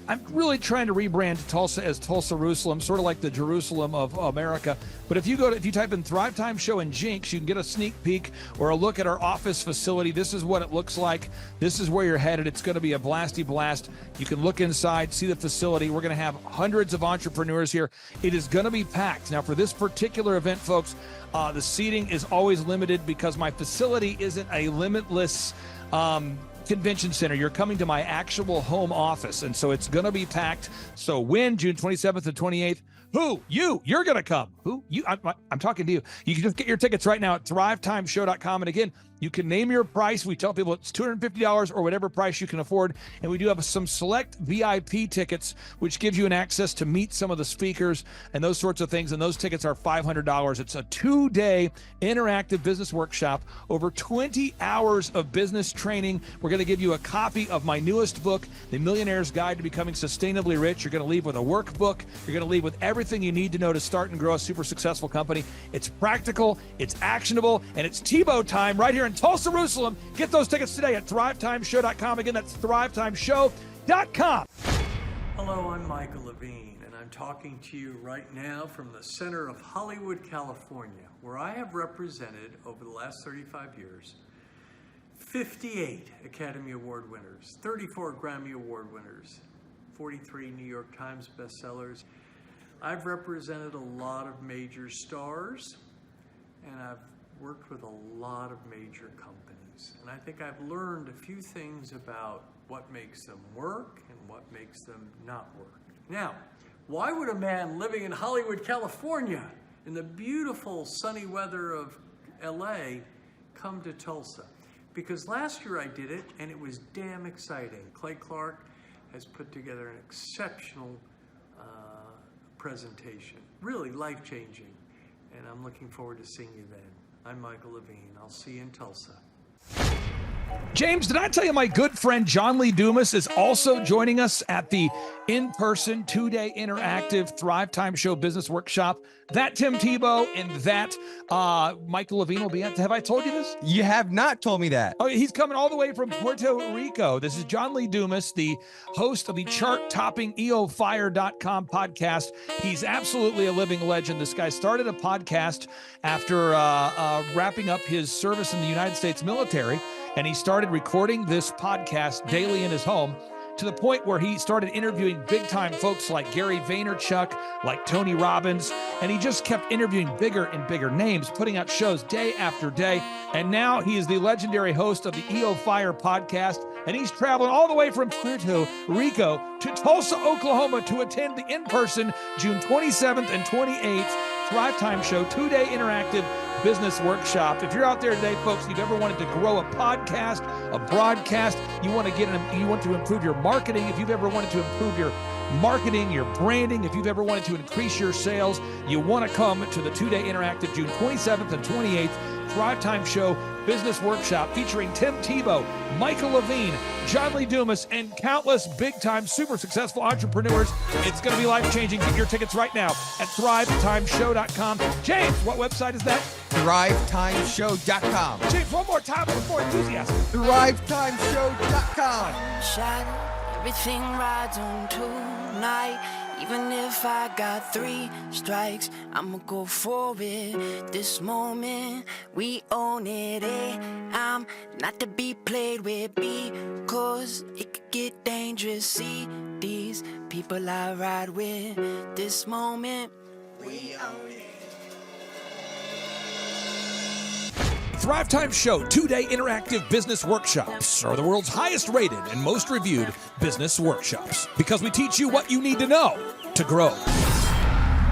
I'm really trying to rebrand Tulsa as Tulsa, Jerusalem, sort of like the Jerusalem of America. But if you type in Thrive Time Show and Jinx, you can get a sneak peek or a look at our office facility. This is what it looks like. This is where you're headed. It's going to be a blasty blast. You can look inside, see the facility. We're going to have hundreds of entrepreneurs here. It is going to be packed. Now, for this particular event, folks, the seating is always limited because my facility isn't a limitless convention center. You're coming to my actual home office, and so it's going to be packed. So when? June 27th and 28th. Who? You're going to come. Who? You? I'm talking to you. You can just get your tickets right now at thrivetimeshow.com. And again, you can name your price. We tell people it's $250 or whatever price you can afford. And we do have some select VIP tickets, which gives you an access to meet some of the speakers and those sorts of things. And those tickets are $500. It's a 2-day interactive business workshop, over 20 hours of business training. We're going to give you a copy of my newest book, The Millionaire's Guide to Becoming Sustainably Rich. You're going to leave with a workbook. You're going to leave with everything you need to know to start and grow a super successful company. It's practical, it's actionable, and it's Tebow time right here in Tulsa, Jerusalem. Get those tickets today at thrivetimeshow.com. Again, that's thrivetimeshow.com. Hello, I'm Michael Levine, and I'm talking to you right now from the center of Hollywood, California, where I have represented over the last 35 years 58 Academy Award winners, 34 Grammy Award winners, 43 New York Times bestsellers. I've represented a lot of major stars, and I've worked with a lot of major companies. And I think I've learned a few things about what makes them work and what makes them not work. Now, why would a man living in Hollywood, California, in the beautiful sunny weather of LA, come to Tulsa? Because last year I did it, and it was damn exciting. Clay Clark has put together an exceptional presentation, really life-changing, and I'm looking forward to seeing you then. I'm Michael Levine. I'll see you in Tulsa. James, did I tell you my good friend John Lee Dumas is also joining us at the in-person 2-day interactive Thrive Time Show Business Workshop? That Tim Tebow and that Michael Levine will be at. Have I told you this? You have not told me that. Oh, he's coming all the way from Puerto Rico. This is John Lee Dumas, the host of the chart-topping EOFire.com podcast. He's absolutely a living legend. This guy started a podcast after wrapping up his service in the United States military, and he started recording this podcast daily in his home. to the point where he started interviewing big-time folks like Gary Vaynerchuk, like Tony Robbins, and he just kept interviewing bigger and bigger names, putting out shows day after day. And now he is the legendary host of the EO Fire podcast, and he's traveling all the way from Puerto Rico to Tulsa, Oklahoma to attend the in-person June 27th and 28th Thrive Time Show 2-day interactive business workshop. If you're out there today, folks, you've ever wanted to grow a podcast, a broadcast, you want to improve your marketing, if you've ever wanted to improve your marketing, your branding, if you've ever wanted to increase your sales, you want to come to the 2-day interactive June 27th and 28th Thrive Time Show Business Workshop featuring Tim Tebow, Michael Levine, John Lee Dumas, and countless big-time, super successful entrepreneurs. It's going to be life-changing. Get your tickets right now at thrivetimeshow.com. James, what website is that? thrivetimeshow.com. James, one more time with more enthusiasm. thrivetimeshow.com. Shine, everything rides on tonight. Even if I got 3 strikes, I'ma go for it. This moment, we own it. I'm not to be played with because it could get dangerous. See these people I ride with. This moment, we own it. Thrive Time Show 2-day interactive business workshops are the world's highest rated and most reviewed business workshops because we teach you what you need to know to grow.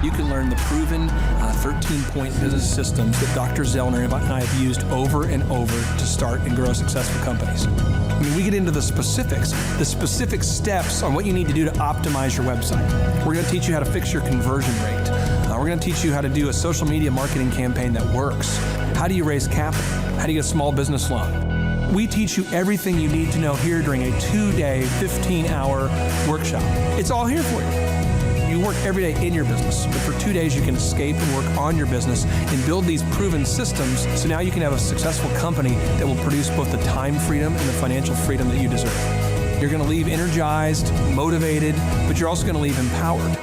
You can learn the proven 13-point business systems that Dr. Zellner and I have used over and over to start and grow successful companies. I mean, we get into the specific steps on what you need to do to optimize your website. We're going to teach you how to fix your conversion rate. We're going to teach you how to do a social media marketing campaign that works. How do you raise capital? How do you get a small business loan? We teach you everything you need to know here during a 2-day, 15-hour workshop. It's all here for you. You work every day in your business, but for 2 days you can escape and work on your business and build these proven systems so now you can have a successful company that will produce both the time freedom and the financial freedom that you deserve. You're going to leave energized, motivated, but you're also going to leave empowered.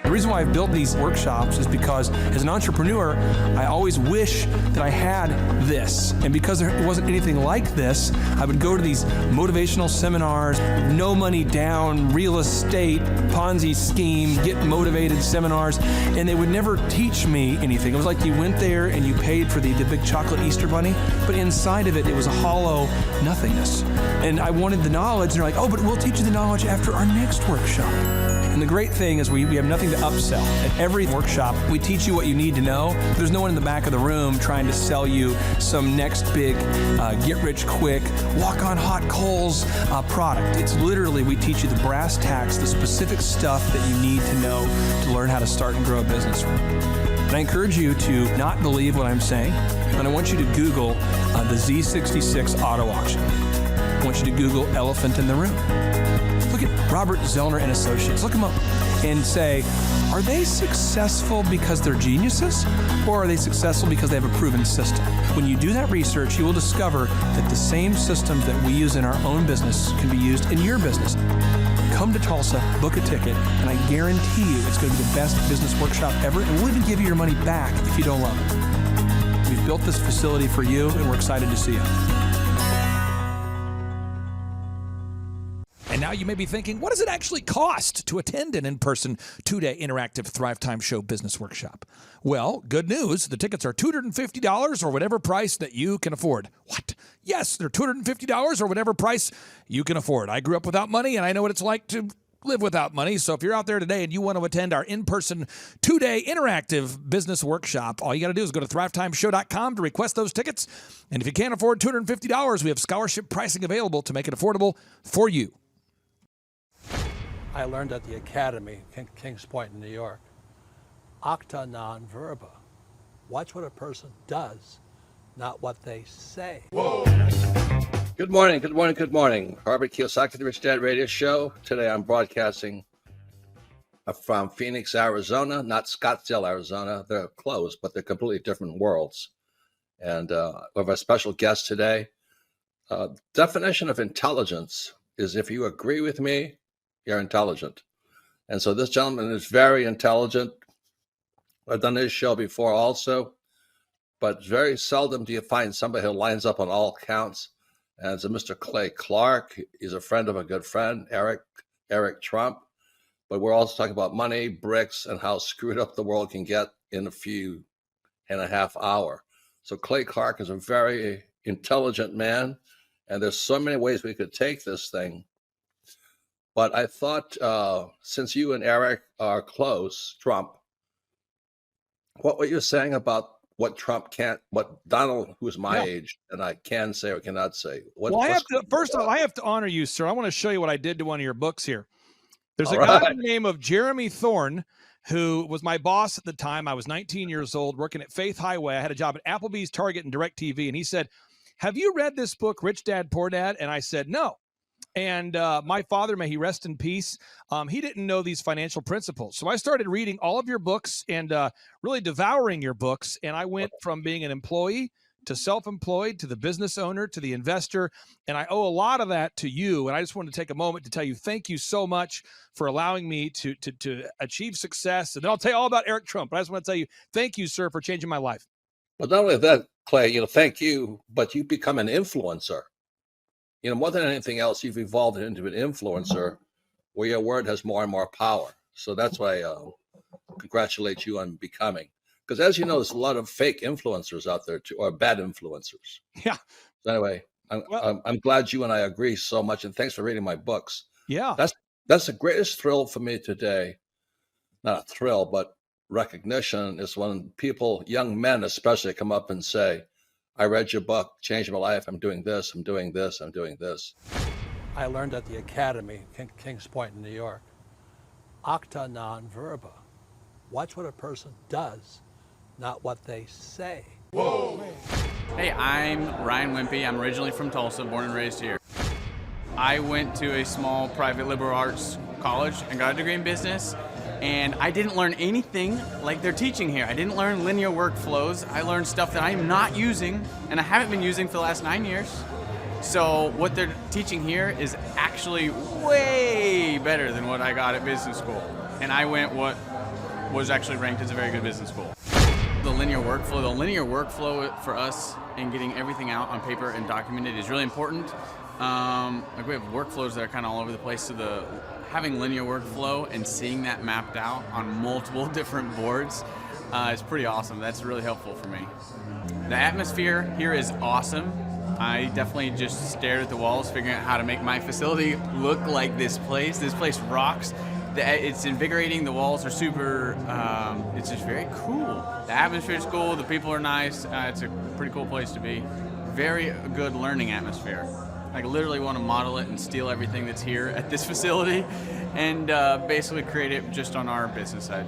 The reason why I've built these workshops is because as an entrepreneur, I always wish that I had this. And because there wasn't anything like this, I would go to these motivational seminars, no money down, real estate, Ponzi scheme, get motivated seminars, and they would never teach me anything. It was like you went there and you paid for the big chocolate Easter bunny, but inside of it, it was a hollow nothingness. And I wanted the knowledge, and they're like, oh, but we'll teach you the knowledge after our next workshop. And the great thing is we have nothing to upsell. At every workshop, we teach you what you need to know. There's no one in the back of the room trying to sell you some next big get-rich-quick, walk-on-hot coals product. It's literally, we teach you the brass tacks, the specific stuff that you need to know to learn how to start and grow a business. And I encourage you to not believe what I'm saying, and I want you to Google the Z66 auto auction. I want you to Google elephant in the room. Look at Robert Zellner and Associates. Look them up and say, are they successful because they're geniuses, or are they successful because they have a proven system? When you do that research, you will discover that the same systems that we use in our own business can be used in your business. Come to Tulsa, book a ticket, and I guarantee you it's going to be the best business workshop ever, and we'll even give you your money back if you don't love it. We've built this facility for you, and we're excited to see you. And now you may be thinking, what does it actually cost to attend an in-person 2-day interactive Thrive Time Show business workshop? Well, good news. The tickets are $250 or whatever price that you can afford. What? Yes, they're $250 or whatever price you can afford. I grew up without money, and I know what it's like to live without money. So if you're out there today and you want to attend our in-person 2-day interactive business workshop, all you got to do is go to thrivetimeshow.com to request those tickets. And if you can't afford $250, we have scholarship pricing available to make it affordable for you. I learned at the Academy, Kings Point in New York, acta non verba. Watch what a person does, not what they say. Whoa. Good morning, good morning, good morning. Robert Kiyosaki, the Rich Dad Radio Show. Today I'm broadcasting from Phoenix, Arizona, not Scottsdale, Arizona. They're close, but they're completely different worlds. And we have a special guest today. Definition of intelligence is if you agree with me, you're intelligent. And so this gentleman is very intelligent. I've done his show before also, but very seldom do you find somebody who lines up on all counts. And it's a Mr. Clay Clark. He's a friend of a good friend, Eric Trump. But we're also talking about money, bricks, and how screwed up the world can get in a few and a half hour. So Clay Clark is a very intelligent man, and there's so many ways we could take this thing. But I thought, since you and Eric are close, Trump, what were you saying about what Trump can't, what Donald, who's my age, and I can say or cannot say? First of all, I have to honor you, sir. I want to show you what I did to one of your books here. There's a guy by the name of Jeremy Thorne, who was my boss at the time. I was 19 years old, working at Faith Highway. I had a job at Applebee's, Target, and DirecTV. And he said, "Have you read this book, Rich Dad, Poor Dad?" And I said, "No." And my father, may he rest in peace, he didn't know these financial principles. So I started reading all of your books and really devouring your books. And I went from being an employee to self-employed, to the business owner, to the investor. And I owe a lot of that to you. And I just wanted to take a moment to tell you, thank you so much for allowing me to achieve success. And then I'll tell you all about Eric Trump. But I just want to tell you, thank you, sir, for changing my life. But not only that, Clay, thank you, but you become an influencer. More than anything else, you've evolved into an influencer where your word has more and more power. So that's why I congratulate you on becoming. Because as you know, there's a lot of fake influencers out there too, or bad influencers. Yeah. So anyway, I'm glad you and I agree so much, and thanks for reading my books. Yeah. That's the greatest thrill for me today. Not a thrill, but recognition is when people, young men especially, come up and say, "I read your book, changed my life. I'm doing this, I'm doing this, I'm doing this." I learned at the Academy, Kings Point in New York, acta non verba. Watch what a person does, not what they say. Whoa. Hey, I'm Ryan Wimpy. I'm originally from Tulsa, born and raised here. I went to a small private liberal arts college and got a degree in business, and I didn't learn anything like they're teaching here. I didn't learn linear workflows. I learned stuff that I am not using, and I haven't been using for the last 9 years. So what they're teaching here is actually way better than what I got at business school. And I went what was actually ranked as a very good business school. The linear workflow for us and getting everything out on paper and documented is really important. Like we have workflows that are kind of all over the place, so having linear workflow and seeing that mapped out on multiple different boards is pretty awesome. That's really helpful for me. The atmosphere here is awesome. I definitely just stared at the walls, figuring out how to make my facility look like this place. This place rocks. It's invigorating. The walls are super, it's just very cool. The atmosphere is cool. The people are nice. It's a pretty cool place to be. Very good learning atmosphere. I literally want to model it and steal everything that's here at this facility and basically create it just on our business side.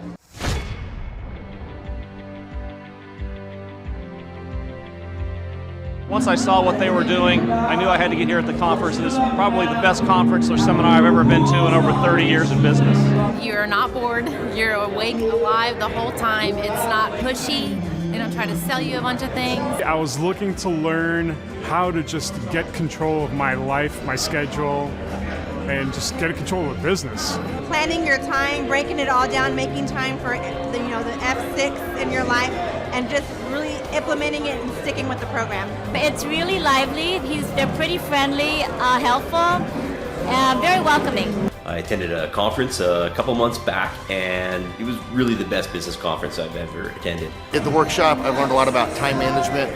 Once I saw what they were doing, I knew I had to get here at the conference. This is probably the best conference or seminar I've ever been to in over 30 years of business. You're not bored. You're awake, alive the whole time. It's not pushy. They don't try to sell you a bunch of things. I was looking to learn how to just get control of my life, my schedule, and just get control of the business. Planning your time, breaking it all down, making time for the F6 in your life, and just really implementing it and sticking with the program. It's really lively. They're pretty friendly, helpful, very welcoming. I attended a conference a couple months back, and it was really the best business conference I've ever attended. At the workshop, I learned a lot about time management,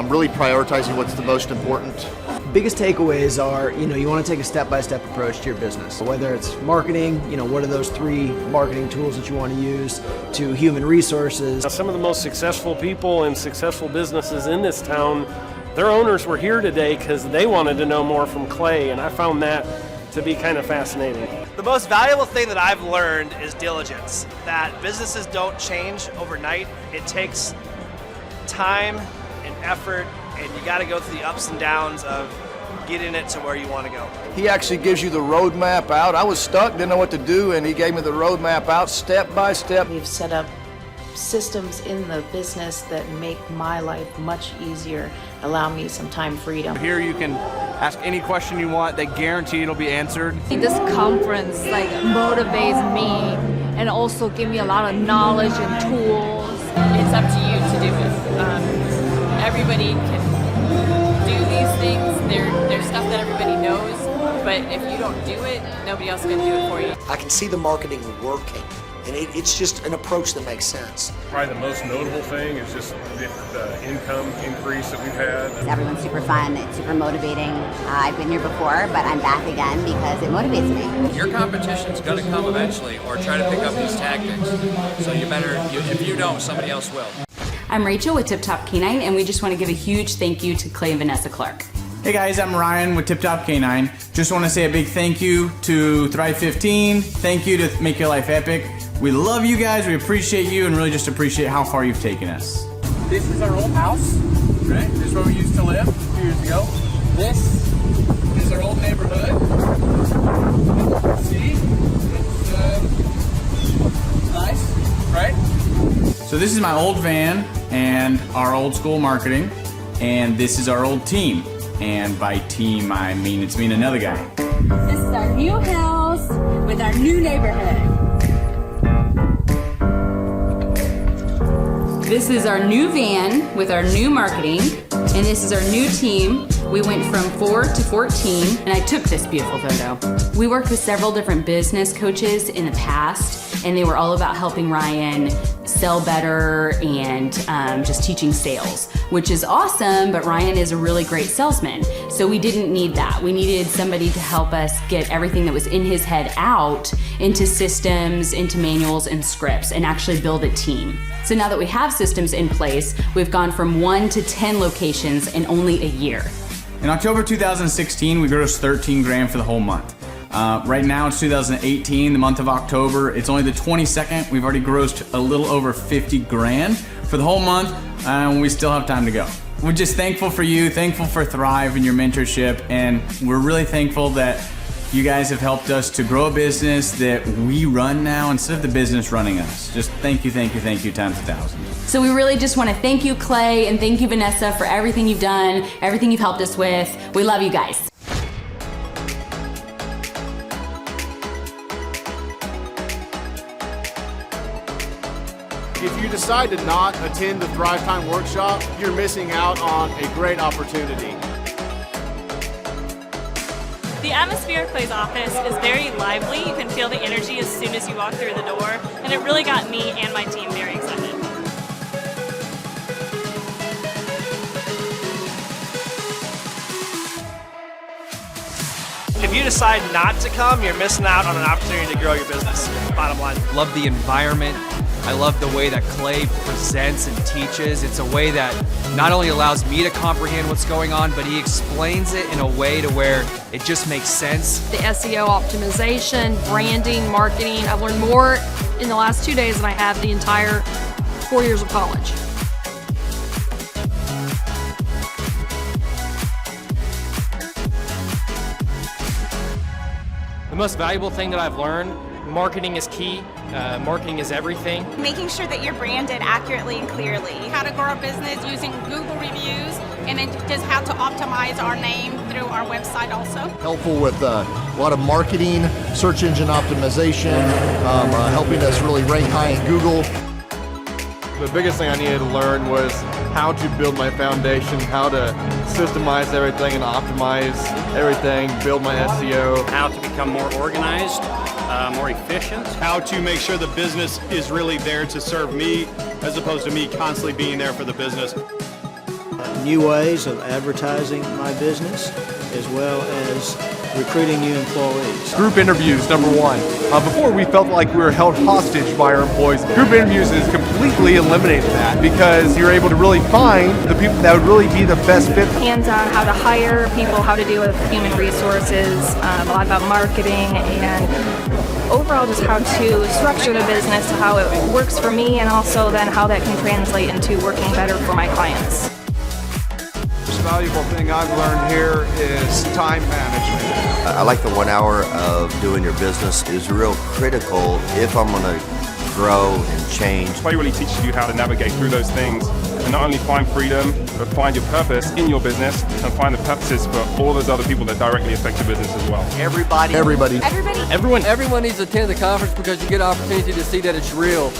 really prioritizing what's the most important. Biggest takeaways are, you want to take a step-by-step approach to your business. Whether it's marketing, what are those 3 marketing tools that you want to use, to human resources. Some of the most successful people and successful businesses in this town, their owners were here today because they wanted to know more from Clay, and I found that to be kind of fascinating. The most valuable thing that I've learned is diligence, that businesses don't change overnight. It takes time and effort, and you got to go through the ups and downs of getting it to where you want to go. He actually gives you the roadmap out. I was stuck, didn't know what to do, and he gave me the roadmap out step by step. We've set up systems in the business that make my life much easier, allow me some time freedom. Here you can ask any question you want. They guarantee it'll be answered. This conference motivates me and also give me a lot of knowledge and tools. It's up to you to do it. Everybody can do these things, they're stuff that everybody knows, but if you don't do it, nobody else is going to do it for you. I can see the marketing working, and it's just an approach that makes sense. Probably the most notable thing is just the income increase that we've had. Everyone's super fun, it's super motivating. I've been here before, but I'm back again because it motivates me. Your competition's going to come eventually, or try to pick up these tactics. So if you don't, somebody else will. I'm Rachel with Tip Top Canine, and we just want to give a huge thank you to Clay and Vanessa Clark. Hey guys, I'm Ryan with Tip Top Canine. Just want to say a big thank you to Thrive 15. Thank you to Make Your Life Epic. We love you guys, we appreciate you, and really just appreciate how far you've taken us. This is our old house, right? This is where we used to live a few years ago. This is our old neighborhood. See? It's nice, right? So this is my old van and our old school marketing, and this is our old team. And by team, I mean it's me and another guy. This is our new house with our new neighborhood. This is our new van with our new marketing, and this is our new team. We went from 4 to 14, and I took this beautiful photo. We worked with several different business coaches in the past, and they were all about helping Ryan sell better and just teaching sales, which is awesome, but Ryan is a really great salesman. So we didn't need that. We needed somebody to help us get everything that was in his head out into systems, into manuals and scripts, and actually build a team. So now that we have systems in place, we've gone from 1 to 10 locations in only a year. In October 2016, we grossed 13 grand for the whole month. Right now it's 2018, the month of October. It's only the 22nd. We've already grossed a little over 50 grand for the whole month, and we still have time to go. We're just thankful for you, thankful for Thrive and your mentorship, and we're really thankful that you guys have helped us to grow a business that we run now instead of the business running us. Just thank you times 1,000. So we really just want to thank you, Clay, and thank you, Vanessa, for everything you've done, everything you've helped us with. We love you guys. If you decide to not attend the Thrive Time workshop, you're missing out on a great opportunity. The atmosphere of Clay's office is very lively. You can feel the energy as soon as you walk through the door, and it really got me and my team very excited. If you decide not to come, you're missing out on an opportunity to grow your business, bottom line. Love the environment. I love the way that Clay presents and teaches. It's a way that not only allows me to comprehend what's going on, but he explains it in a way to where it just makes sense. The SEO optimization, branding, marketing. I've learned more in the last 2 days than I have the entire 4 years of college. The most valuable thing that I've learned, marketing is key. Marketing is everything. Making sure that you're branded accurately and clearly. How to grow a business using Google reviews, and then just how to optimize our name through our website also. Helpful with a lot of marketing, search engine optimization, helping us really rank high in Google. The biggest thing I needed to learn was how to build my foundation, how to systemize everything and optimize everything, build my SEO. How to become more organized, more efficient. How to make sure the business is really there to serve me as opposed to me constantly being there for the business. New ways of advertising my business, as well as recruiting new employees. Group interviews, number one. Before we felt like we were held hostage by our employees. Group interviews has completely eliminated that because you're able to really find the people that would really be the best fit. Hands-on how to hire people, how to deal with human resources, a lot about marketing, and overall just how to structure the business to how it works for me, and also then how that can translate into working better for my clients. The most valuable thing I've learned here is time management. I like the 1 hour of doing your business is real critical if I'm going to grow and change. Play really teaches you how to navigate through those things and not only find freedom, but find your purpose in your business and find the purposes for all those other people that directly affect your business as well. Everybody. Everybody. Everybody. Everyone needs to attend the conference because you get an opportunity to see that it's real.